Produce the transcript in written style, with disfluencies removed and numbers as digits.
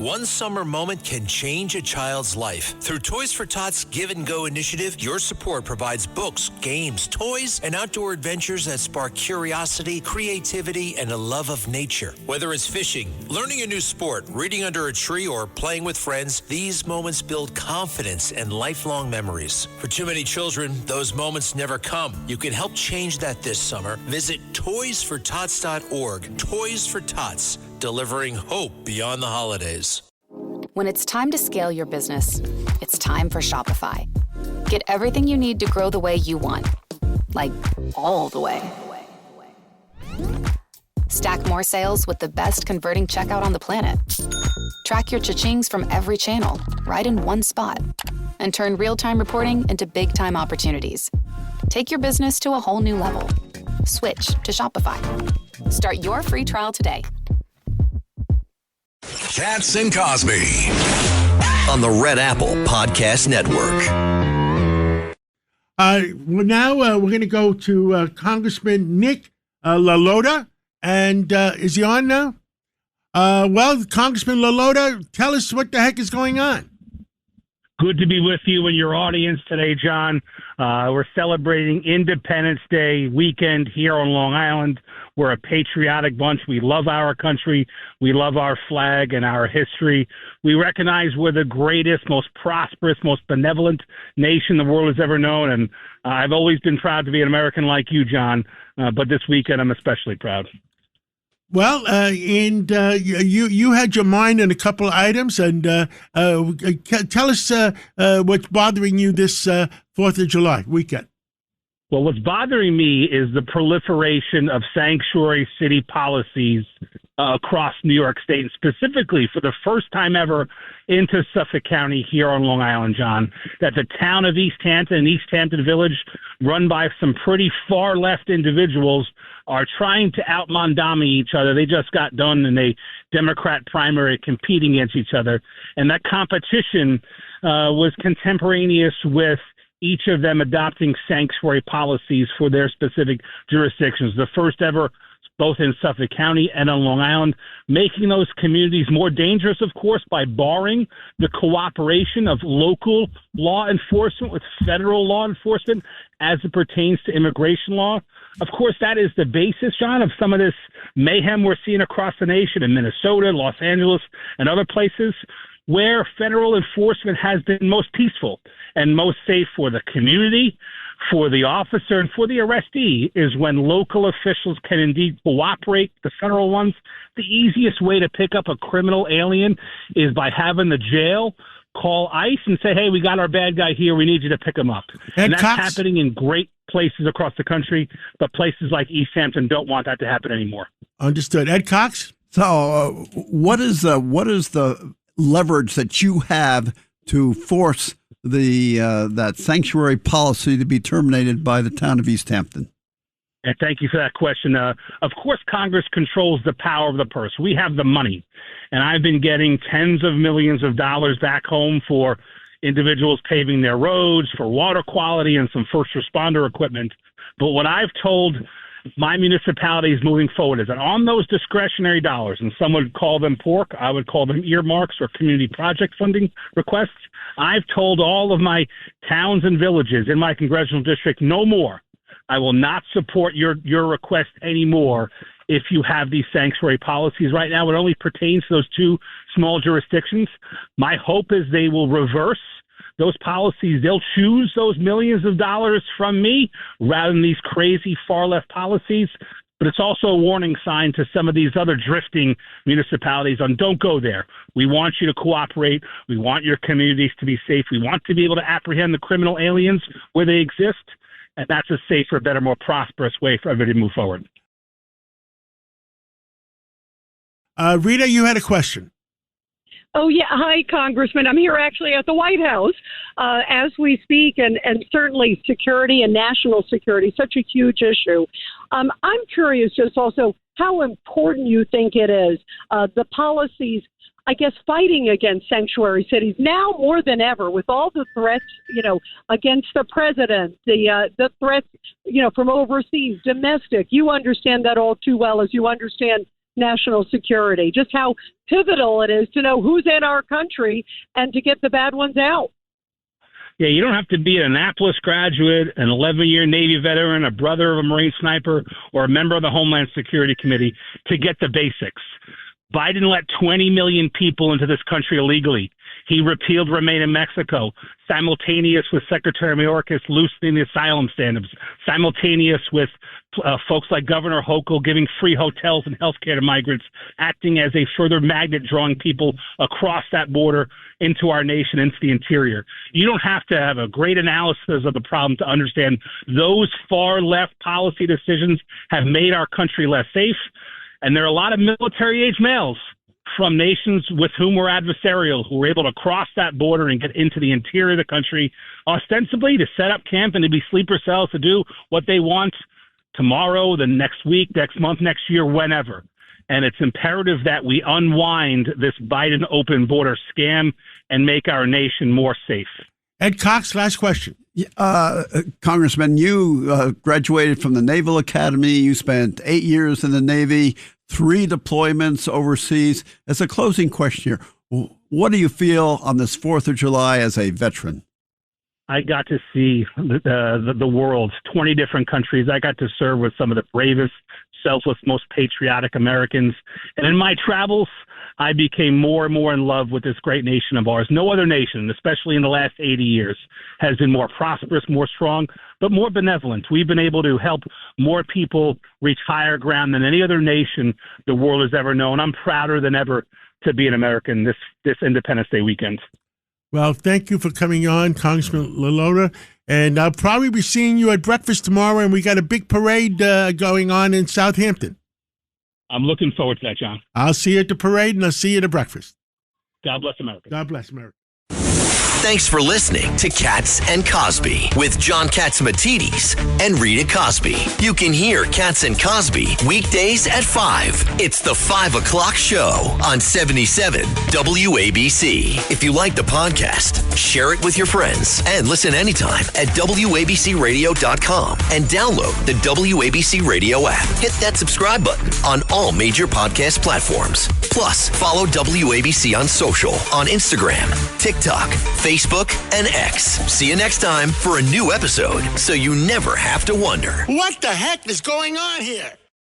One summer moment can change a child's life. Through Toys for Tots Give and Go initiative, your support provides books, games, toys, and outdoor adventures that spark curiosity, creativity, and a love of nature. Whether it's fishing, learning a new sport, reading under a tree, or playing with friends, these moments build confidence and lifelong memories. For too many children, those moments never come. You can help change that this summer. Visit toysfortots.org. Toys for Tots, delivering hope beyond the holidays. When it's time to scale your business, it's time for Shopify. Get everything you need to grow the way you want. Like, all the way. Stack more sales with the best converting checkout on the planet. Track your cha-chings from every channel, right in one spot. And turn real-time reporting into big-time opportunities. Take your business to a whole new level. Switch to Shopify. Start your free trial today. Katz and Cosby on the Red Apple Podcast Network. Now we're going to go to Congressman Nick LaLota. And is he on now? Well, Congressman LaLota, tell us what the heck is going on. Good to be with you and your audience today, John. We're celebrating Independence Day weekend here on Long Island. We're a patriotic bunch. We love our country. We love our flag and our history. We recognize we're the greatest, most prosperous, most benevolent nation the world has ever known. And I've always been proud to be an American like you, John. But this weekend, I'm especially proud. Well, and you had your mind on a couple of items, and tell us what's bothering you this 4th of July weekend. Well, what's bothering me is the proliferation of sanctuary city policies across New York State, and specifically for the first time ever into Suffolk County here on Long Island, John, that the town of East Hampton and East Hampton Village, run by some pretty far-left individuals, are trying to out-Mamdani each other. They just got done in a Democrat primary competing against each other, and that competition was contemporaneous with each of them adopting sanctuary policies for their specific jurisdictions. The first ever, both in Suffolk County and on Long Island, making those communities more dangerous, of course, by barring the cooperation of local law enforcement with federal law enforcement as it pertains to immigration law. Of course, that is the basis, John, of some of this mayhem we're seeing across the nation in Minnesota, Los Angeles, and other places where federal enforcement has been most peaceful and most safe for the community, for the officer, and for the arrestee is when local officials can indeed cooperate with the federal ones. The easiest way to pick up a criminal alien is by having the jail call ICE and say, hey, we got our bad guy here. We need you to pick him up. And that's happening in great places across the country, but places like East Hampton don't want that to happen anymore. Understood. Ed Cox? So what is the leverage that you have to force the that sanctuary policy to be terminated by the town of East Hampton? And thank you for that question. Of course, Congress controls the power of the purse. We have the money. And I've been getting tens of millions of dollars back home for individuals paving their roads, for water quality, and some first responder equipment. But what I've told my municipalities moving forward is that on those discretionary dollars, and some would call them pork, I would call them earmarks or community project funding requests, I've told all of my towns and villages in my congressional district, no more. I will not support your request anymore if you have these sanctuary policies. Right now, it only pertains to those two small jurisdictions. My hope is they will reverse those policies. They'll choose those millions of dollars from me rather than these crazy far-left policies. But it's also a warning sign to some of these other drifting municipalities on don't go there. We want you to cooperate. We want your communities to be safe. We want to be able to apprehend the criminal aliens where they exist. And that's a safer, better, more prosperous way for everybody to move forward. Rita, you had a question. Oh, yeah. Hi, Congressman. I'm here actually at the White House as we speak, and certainly security and national security, such a huge issue. I'm curious just also how important you think it is, the policies, I guess, fighting against sanctuary cities now more than ever with all the threats, against the president, the threats, from overseas, domestic. You understand that all too well as you understand national security, just how pivotal it is to know who's in our country and to get the bad ones out. Yeah, you don't have to be an Annapolis graduate, an 11-year Navy veteran, a brother of a Marine sniper, or a member of the Homeland Security Committee to get the basics. Biden let 20 million people into this country illegally. He repealed Remain in Mexico, simultaneous with Secretary Mayorkas loosening the asylum standards, simultaneous with folks like Governor Hochul giving free hotels and health care to migrants, acting as a further magnet drawing people across that border into our nation, into the interior. You don't have to have a great analysis of the problem to understand those far left policy decisions have made our country less safe. And there are a lot of military-age males from nations with whom we're adversarial who were able to cross that border and get into the interior of the country, ostensibly to set up camp and to be sleeper cells to do what they want tomorrow, the next week, next month, next year, whenever. And it's imperative that we unwind this Biden open border scam and make our nation more safe. Ed Cox, last question. Congressman, you graduated from the Naval Academy. You spent 8 years in the Navy, 3 deployments overseas. As a closing question here, what do you feel on this 4th of July as a veteran? I got to see the world, 20 different countries. I got to serve with some of the bravest, selfless, most patriotic Americans. And in my travels, I became more and more in love with this great nation of ours. No other nation, especially in the last 80 years, has been more prosperous, more strong, but more benevolent. We've been able to help more people reach higher ground than any other nation the world has ever known. I'm prouder than ever to be an American this Independence Day weekend. Well, thank you for coming on, Congressman LaLota. And I'll probably be seeing you at breakfast tomorrow, and we got a big parade going on in Southampton. I'm looking forward to that, John. I'll see you at the parade, and I'll see you at the breakfast. God bless America. God bless America. Thanks for listening to Katz and Cosby with John Catsimatidis and Rita Cosby. You can hear Katz and Cosby weekdays at 5. It's the 5 o'clock show on 77 WABC. If you like the podcast, share it with your friends and listen anytime at WABCRadio.com and download the WABC Radio app. Hit that subscribe button on all major podcast platforms. Plus, follow WABC on social on Instagram, TikTok, Facebook, and X. See you next time for a new episode so you never have to wonder. What the heck is going on here?